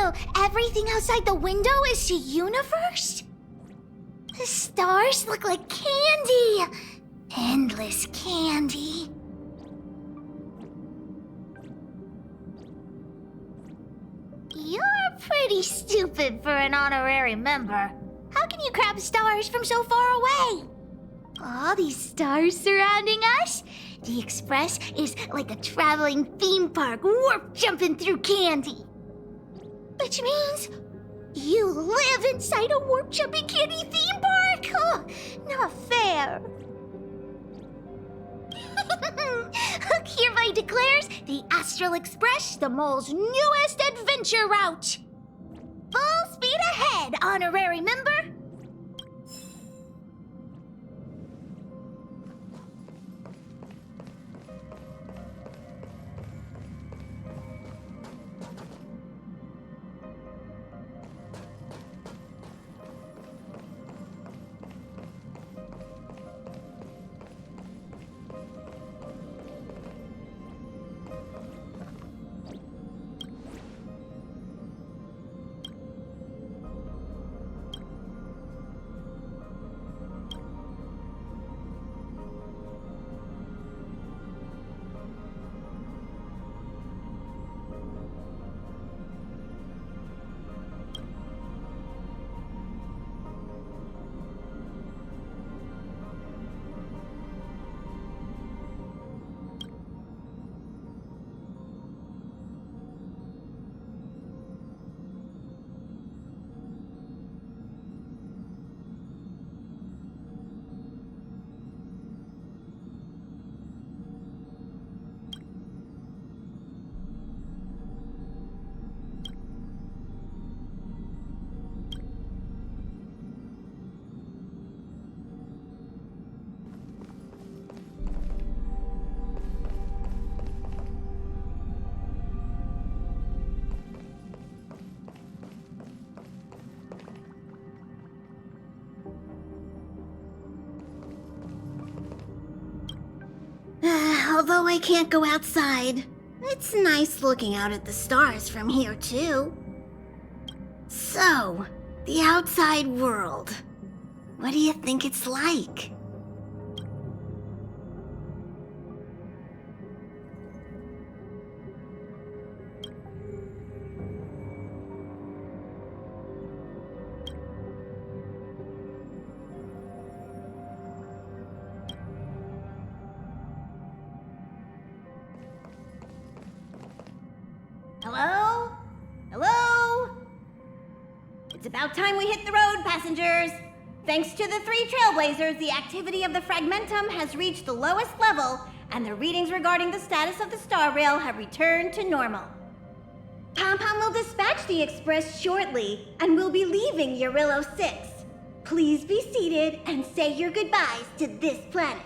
So everything outside the window is the universe? The stars look like candy! Endless candy. You're pretty stupid for an honorary member. How can you grab stars from so far away? All these stars surrounding us? The Express is like a traveling theme park, warp jumping through candy. Which means you live inside a warp jumping candy theme park? Oh, not fair. Hereby declares the Astral Express the mole's newest adventure route. Full speed ahead, honorary member. Although I can't go outside, it's nice looking out at the stars from here, too. So, the outside world. What do you think it's like? Hello? Hello? It's about time we hit the road, passengers. Thanks to the 3 trailblazers, the activity of the fragmentum has reached the lowest level, and the readings regarding the status of the star rail have returned to normal. Pom-Pom will dispatch the Express shortly, and we'll be leaving Urillo 6. Please be seated and say your goodbyes to this planet.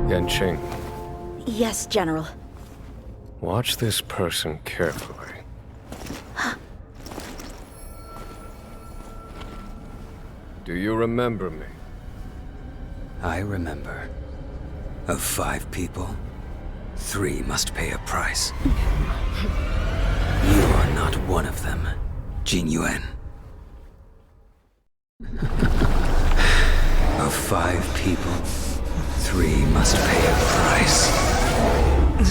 Yanqing, Yes, General. watch this person carefully. Do you remember me? I remember. Of 5 people, 3 must pay a price. You are not one of them, Jin Yuan. Of 5 people, 3 must pay a price.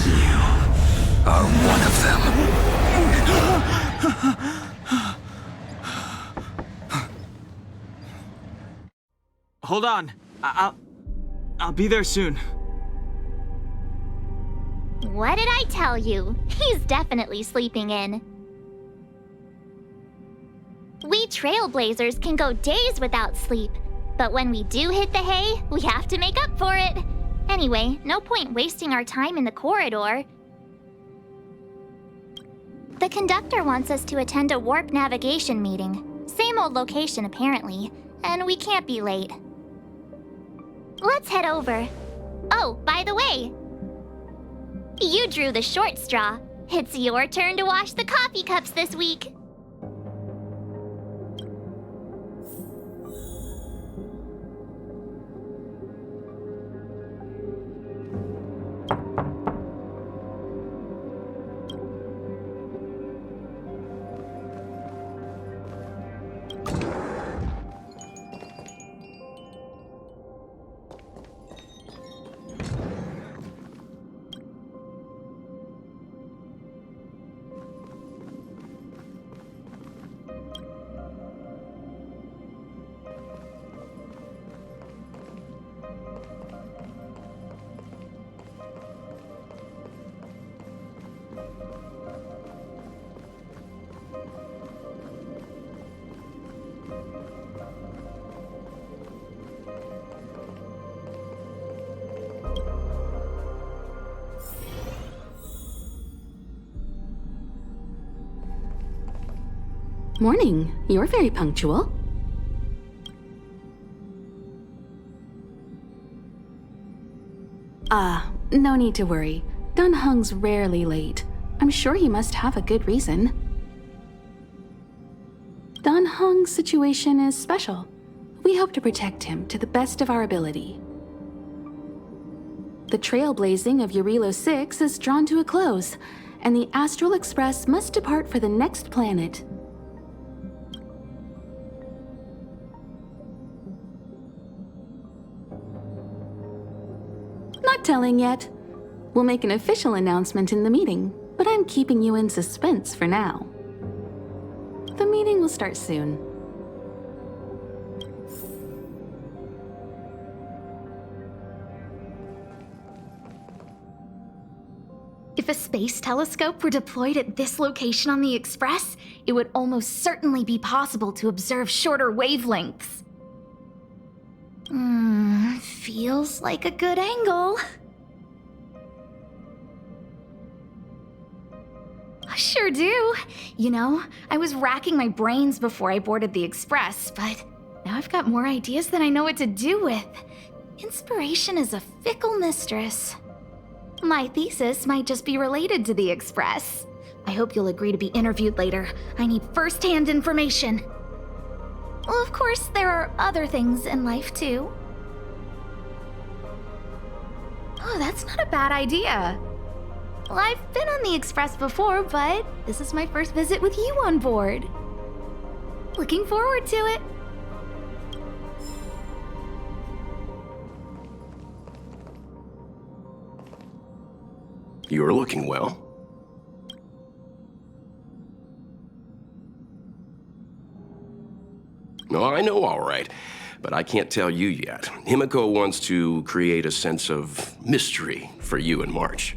You are one of them. Hold on. I'll be there soon. What did I tell you? He's definitely sleeping in. We trailblazers can go days without sleep, but when we do hit the hay, we have to make up for it. Anyway, no point wasting our time in the corridor. The conductor wants us to attend a warp navigation meeting. Same old location, apparently, and we can't be late. Let's head over. Oh, by the way, you drew the short straw. It's your turn to wash the coffee cups this week. Morning. You're very punctual. No need to worry. Dan Heng's rarely late. I'm sure he must have a good reason. Dan Heng's situation is special. We hope to protect him to the best of our ability. The trailblazing of Eurilo 6 is drawn to a close, and the Astral Express must depart for the next planet. Not telling yet. We'll make an official announcement in the meeting, but I'm keeping you in suspense for now. The meeting will start soon. If a space telescope were deployed at this location on the Express, it would almost certainly be possible to observe shorter wavelengths. Feels like a good angle. I sure do. You know, I was racking my brains before I boarded the Express, but now I've got more ideas than I know what to do with. Inspiration is a fickle mistress. My thesis might just be related to the Express. I hope you'll agree to be interviewed later. I need first-hand information. Well, of course, there are other things in life, too. Oh, that's not a bad idea. Well, I've been on the Express before, but this is my first visit with you on board. Looking forward to it. You're looking well. No, I know, all right. But I can't tell you yet. Himiko wants to create a sense of mystery for you in March.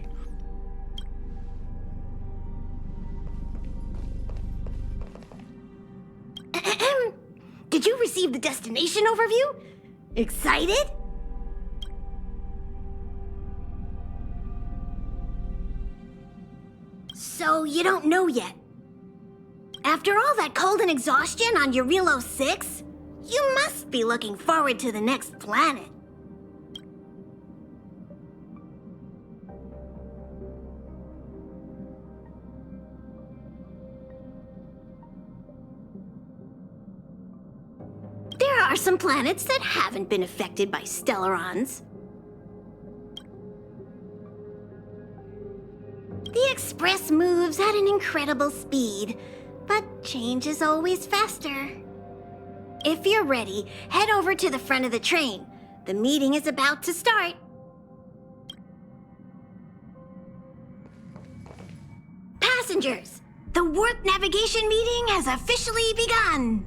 Did you receive the destination overview? Excited? So you don't know yet. After all that cold and exhaustion on Eurilo 6, you must be looking forward to the next planet. There are some planets that haven't been affected by Stellarons. The Express moves at an incredible speed, but change is always faster. If you're ready, head over to the front of the train. The meeting is about to start. Passengers, the warp navigation meeting has officially begun.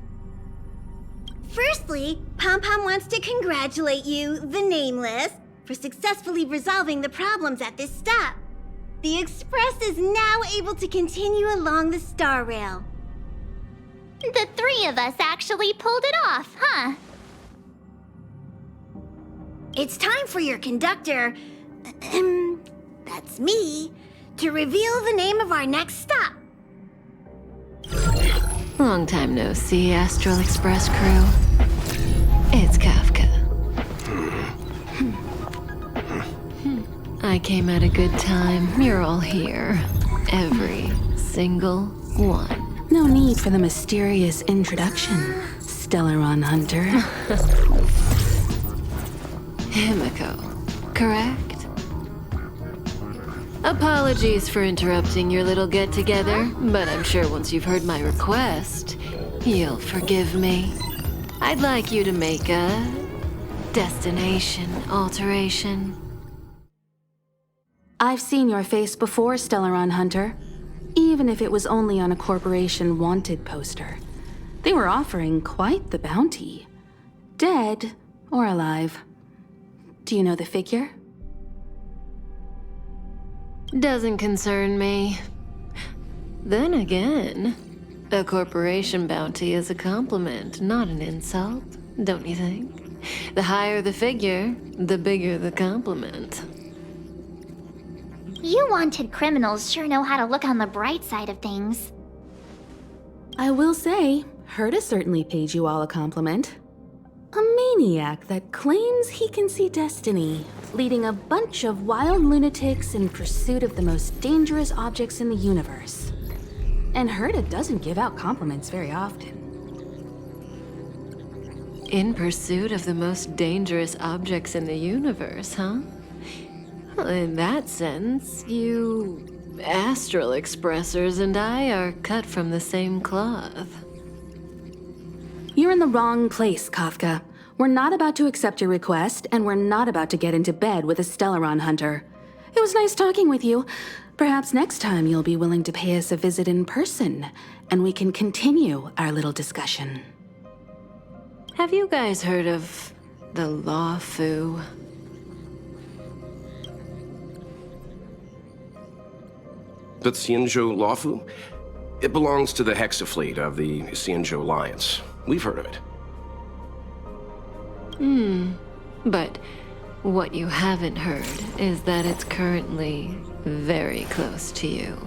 Firstly, Pom Pom wants to congratulate you, the Nameless, for successfully resolving the problems at this stop. The Express is now able to continue along the Star Rail. The three of us actually pulled it off, huh? It's time for your conductor, that's me, to reveal the name of our next stop. Long time no see, Astral Express crew. It's Kafka. I came at a good time. You're all here. Every single one. No need for the mysterious introduction, Stellaron Hunter. Himiko, correct? Apologies for interrupting your little get-together, but I'm sure once you've heard my request, you'll forgive me. I'd like you to make a destination alteration. I've seen your face before, Stellaron Hunter. Even if it was only on a corporation wanted poster. They were offering quite the bounty. Dead or alive. Do you know the figure? Doesn't concern me. Then again, a corporation bounty is a compliment, not an insult, don't you think? The higher the figure, the bigger the compliment. You wanted criminals sure know how to look on the bright side of things. I will say, Herta certainly paid you all a compliment. A maniac that claims he can see destiny, leading a bunch of wild lunatics in pursuit of the most dangerous objects in the universe. And Herta doesn't give out compliments very often. In pursuit of the most dangerous objects in the universe, huh? Well, in that sense, you Astral Expressers and I are cut from the same cloth. You're in the wrong place, Kafka. We're not about to accept your request, and we're not about to get into bed with a Stellaron Hunter. It was nice talking with you. Perhaps next time you'll be willing to pay us a visit in person, and we can continue our little discussion. Have you guys heard of the Lofu? The Sяньчжоу Lофу? It belongs to the Hexafleet of the Sяньчжоу Alliance. We've heard of it. But what you haven't heard is that it's currently very close to you.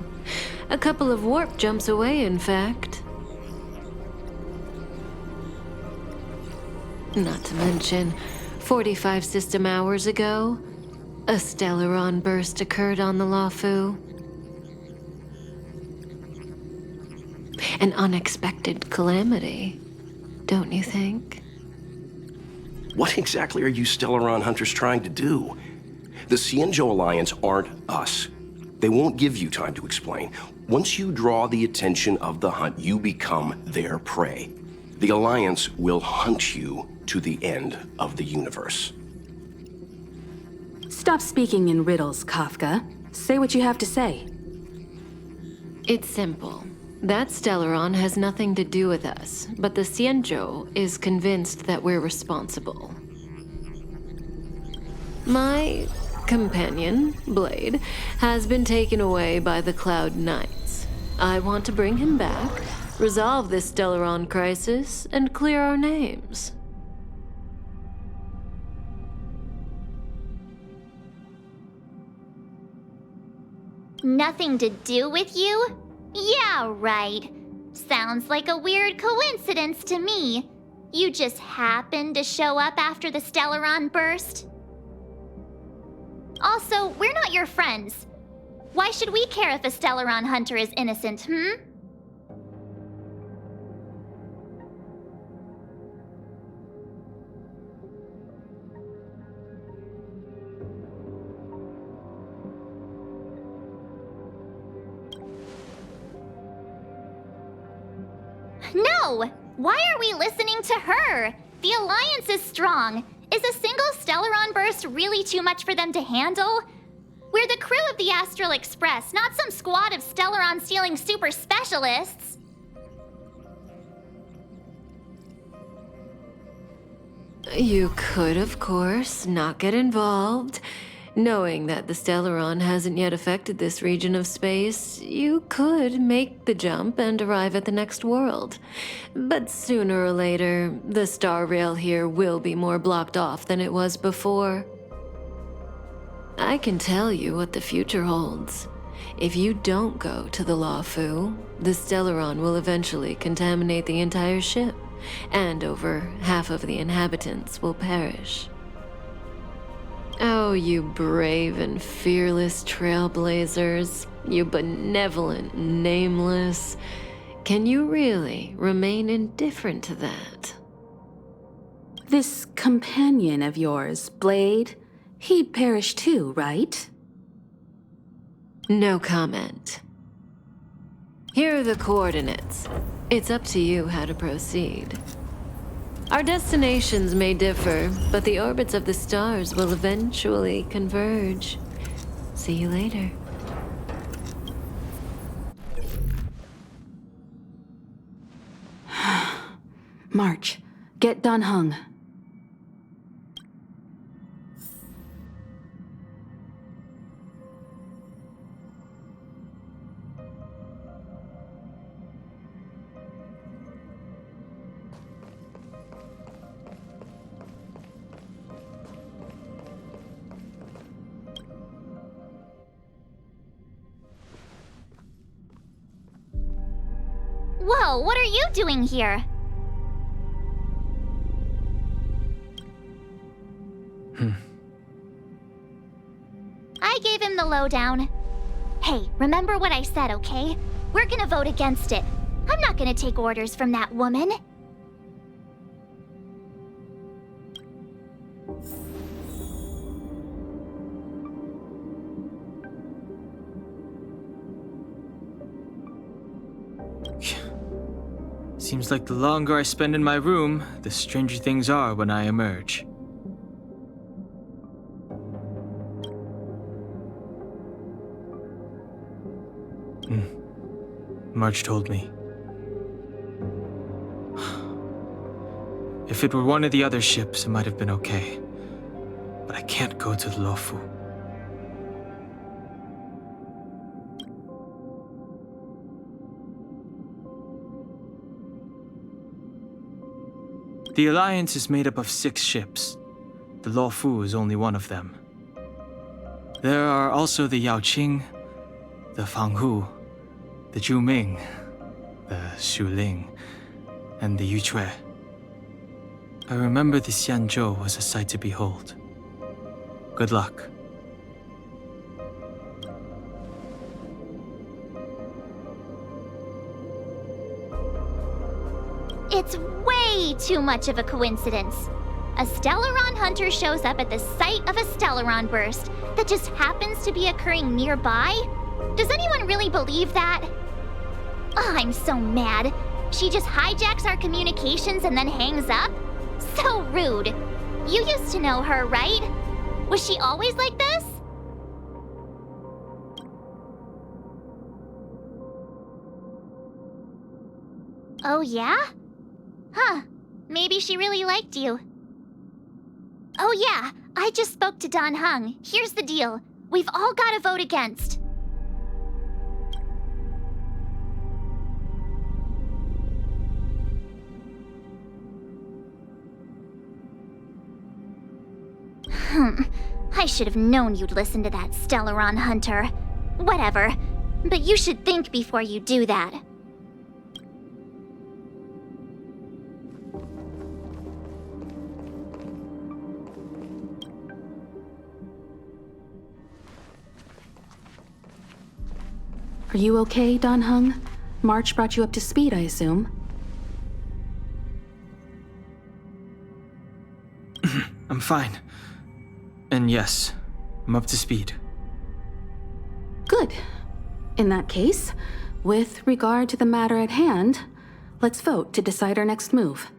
A couple of warp jumps away, in fact. Not to mention, 45 system hours ago, a Stellaron burst occurred on the Lофу. An unexpected calamity, don't you think? What exactly are you Stellaron Hunters trying to do? The Sяньчжоу Alliance aren't us. They won't give you time to explain. Once you draw the attention of the hunt, you become their prey. The Alliance will hunt you to the end of the universe. Stop speaking in riddles, Kafka. Say what you have to say. It's simple. That Stellaron has nothing to do with us, but the Sяньчжоу is convinced that we're responsible. My companion, Blade, has been taken away by the Cloud Knights. I want to bring him back, resolve this Stellaron crisis, and clear our names. Nothing to do with you? Yeah, right. Sounds like a weird coincidence to me. You just happened to show up after the Stellaron burst? Also, we're not your friends. Why should we care if a Stellaron hunter is innocent, No! Why are we listening to her? The Alliance is strong. Is a single Stellaron burst really too much for them to handle? We're the crew of the Astral Express, not some squad of Stellaron-stealing super specialists. You could, of course, not get involved. Knowing that the Stellaron hasn't yet affected this region of space, you could make the jump and arrive at the next world. But sooner or later, the star rail here will be more blocked off than it was before. I can tell you what the future holds. If you don't go to the Lawfu, the Stellaron will eventually contaminate the entire ship, and over half of the inhabitants will perish. Oh, you brave and fearless trailblazers, you benevolent nameless. Can you really remain indifferent to that? This companion of yours, Blade, he'd perish too, right? No comment. Here are the coordinates. It's up to you how to proceed. Our destinations may differ, but the orbits of the stars will eventually converge. See you later. March, get Dan Heng. Whoa, what are you doing here? I gave him the lowdown. Hey, remember what I said, okay? We're gonna vote against it. I'm not gonna take orders from that woman. Seems like the longer I spend in my room, the stranger things are when I emerge. March told me. If it were one of the other ships, it might have been okay. But I can't go to the Lofu. The Alliance is made up of 6 ships. The Lawfu is only one of them. There are also the Yaoqing, the Fanghu, the Zhuming, the Shuling, and the Yuchue. I remember the Xianzhou was a sight to behold. Good luck. It's way too much of a coincidence. A Stellaron hunter shows up at the site of a Stellaron burst that just happens to be occurring nearby? Does anyone really believe that? Oh, I'm so mad. She just hijacks our communications and then hangs up? So rude. You used to know her, right? Was she always like this? Oh, yeah? Huh. Maybe she really liked you. Oh yeah, I just spoke to Dan Heng. Here's the deal. We've all got to vote against. I should have known you'd listen to that Stellaron hunter. Whatever. But you should think before you do that. Are you okay, Dan Heng? March brought you up to speed, I assume. I'm fine. And yes, I'm up to speed. Good. In that case, with regard to the matter at hand, let's vote to decide our next move.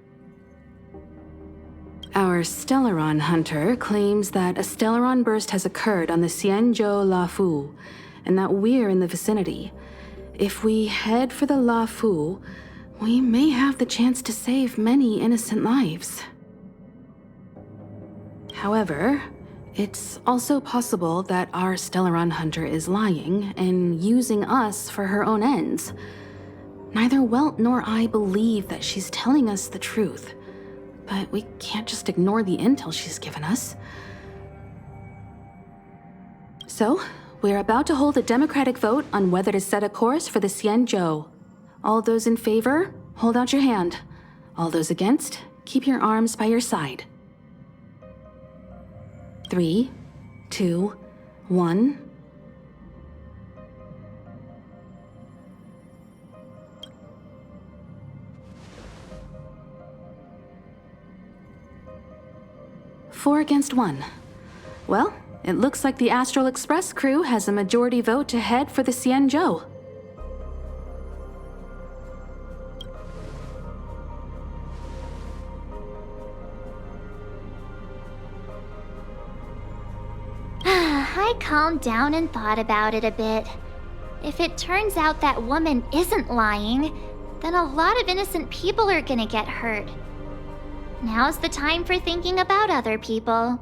Our Stellaron hunter claims that a Stellaron burst has occurred on the Xianzhou Lawfu, and that we're in the vicinity. If we head for the Lawfu, we may have the chance to save many innocent lives. However, it's also possible that our Stellaron hunter is lying and using us for her own ends. Neither Welt nor I believe that she's telling us the truth, but we can't just ignore the intel she's given us. So, We're about to hold a democratic vote on whether to set a course for the Sяньчжоу. All those in favor, hold out your hand. All those against, keep your arms by your side. 3, 2, 1. Four against 1. Well, it looks like the Astral Express crew has a majority vote to head for the Sяньчжоу. I calmed down and thought about it a bit. If it turns out that woman isn't lying, then a lot of innocent people are gonna get hurt. Now's the time for thinking about other people.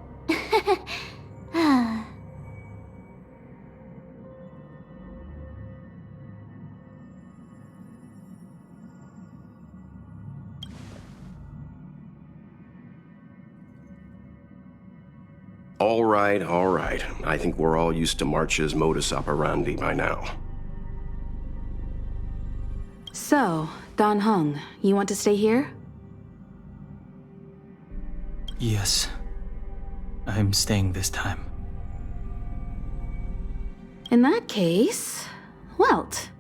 All right, all right. I think we're all used to March's modus operandi by now. So, Dan Heng, you want to stay here? Yes. I'm staying this time. In that case, Welt,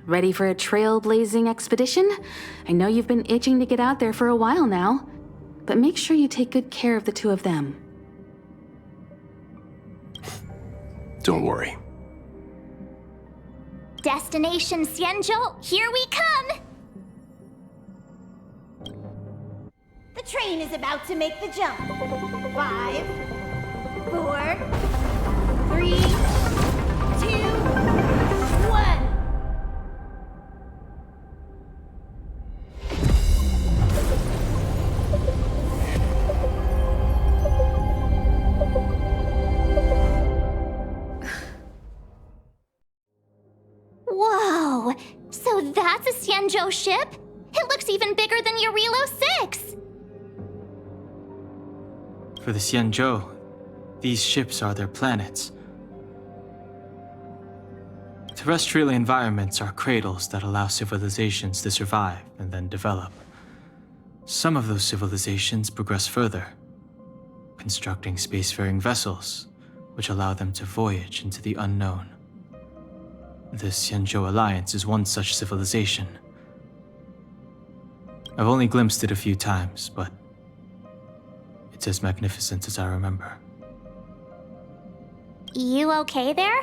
ready for a trailblazing expedition? I know you've been itching to get out there for a while now, but make sure you take good care of the two of them. Don't worry. Destination Sяньчжоу, here we come! The train is about to make the jump. 5, 4, 3, 2, 1. Whoa! So that's a Sяньчжоу ship? It looks even bigger than Eurilo 6! For the Sяньчжоu, these ships are their planets. Terrestrial environments are cradles that allow civilizations to survive and then develop. Some of those civilizations progress further, constructing spacefaring vessels, which allow them to voyage into the unknown. The Sяньчжоu Alliance is one such civilization. I've only glimpsed it a few times, but it's as magnificent as I remember. You okay there?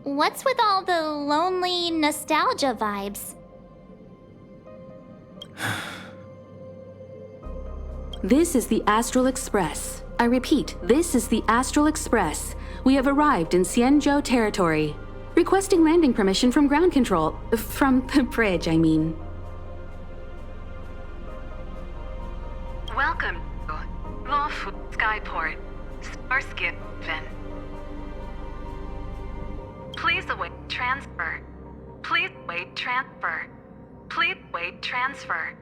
What's with all the lonely nostalgia vibes? This is the Astral Express. I repeat, this is the Astral Express. We have arrived in Sяньчжоu territory. Requesting landing permission from ground control. From the bridge, I mean. Welcome to Lофу Skyport, Starsky Vin. Please await transfer. Please await transfer. Please await transfer.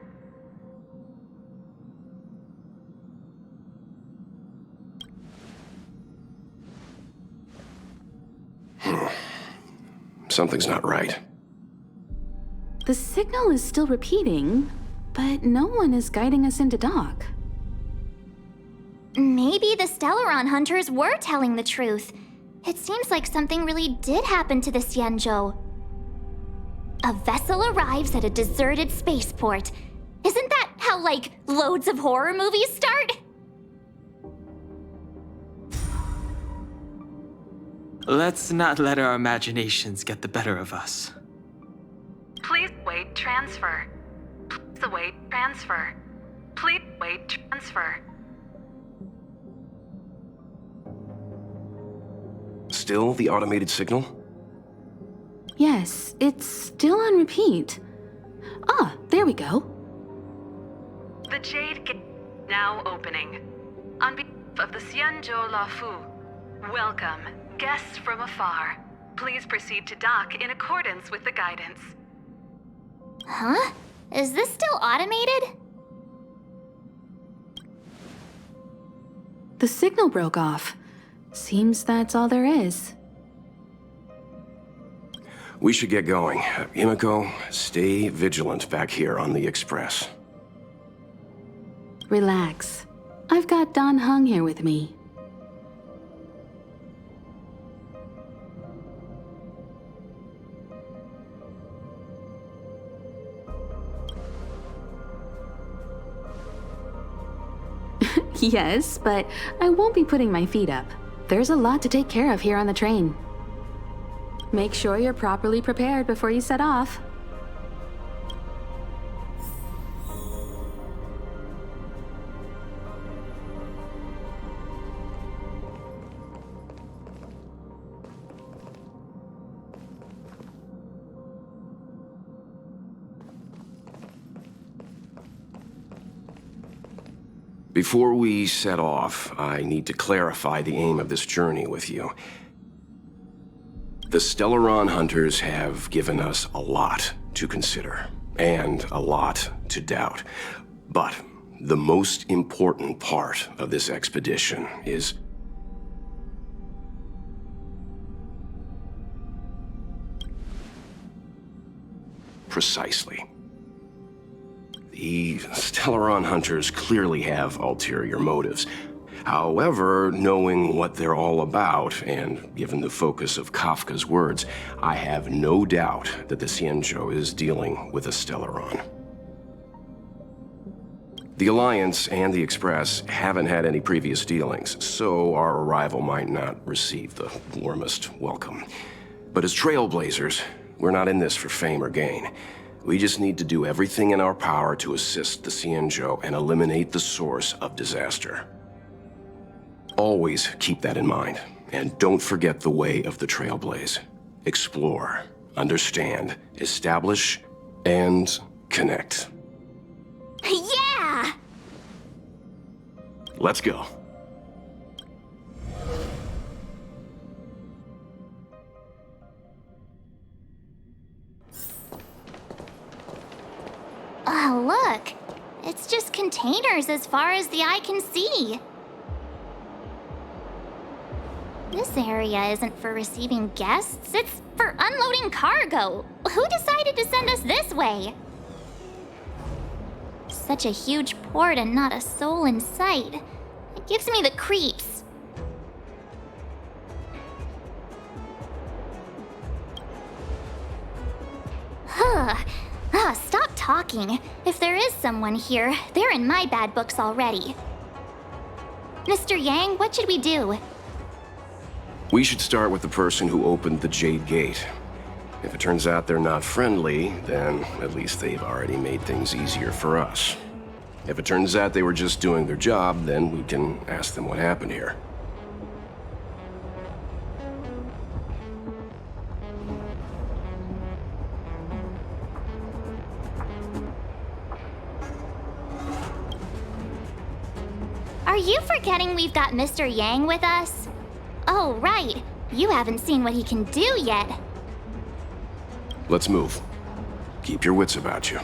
Something's not right. The signal is still repeating, but no one is guiding us into dock. Maybe the Stellaron hunters were telling the truth. It seems like something really did happen to the Sяньчжоu. A vessel arrives at a deserted spaceport. Isn't that how, like, loads of horror movies start? Let's not let our imaginations get the better of us. Please await transfer. Please await transfer. Please await transfer. Still the automated signal? Yes, it's still on repeat. Ah, there we go. The Jade Gate now opening. On behalf of the Sяньчжоu Lофу, welcome, guests from afar. Please proceed to dock in accordance with the guidance. Huh? Is this still automated? The signal broke off. Seems that's all there is. We should get going. Himiko, stay vigilant back here on the Express. Relax. I've got Don Hung here with me. Yes, but I won't be putting my feet up. There's a lot to take care of here on the train. Make sure you're properly prepared before you set off. Before we set off, I need to clarify the aim of this journey with you. The Stellaron hunters have given us a lot to consider, and a lot to doubt. But the most important part of this expedition is precisely. The Stellaron hunters clearly have ulterior motives. However, knowing what they're all about, and given the focus of Kafka's words, I have no doubt that the Xianzhou is dealing with a Stellaron. The Alliance and the Express haven't had any previous dealings, so our arrival might not receive the warmest welcome. But as trailblazers, we're not in this for fame or gain. We just need to do everything in our power to assist the Xianzhou and eliminate the source of disaster. Always keep that in mind, and don't forget the way of the Trailblaze. Explore, understand, establish, and connect. Yeah! Let's go. Oh, look. It's just containers as far as the eye can see. This area isn't for receiving guests, it's for unloading cargo. Who decided to send us this way? Such a huge port and not a soul in sight. It gives me the creeps. Stop talking. If there is someone here, they're in my bad books already. Mr. Yang, what should we do? We should start with the person who opened the Jade Gate. If it turns out they're not friendly, then at least they've already made things easier for us. If it turns out they were just doing their job, then we can ask them what happened here. Are you forgetting we've got Mr. Yang with us? Oh, right. You haven't seen what he can do yet. Let's move. Keep your wits about you.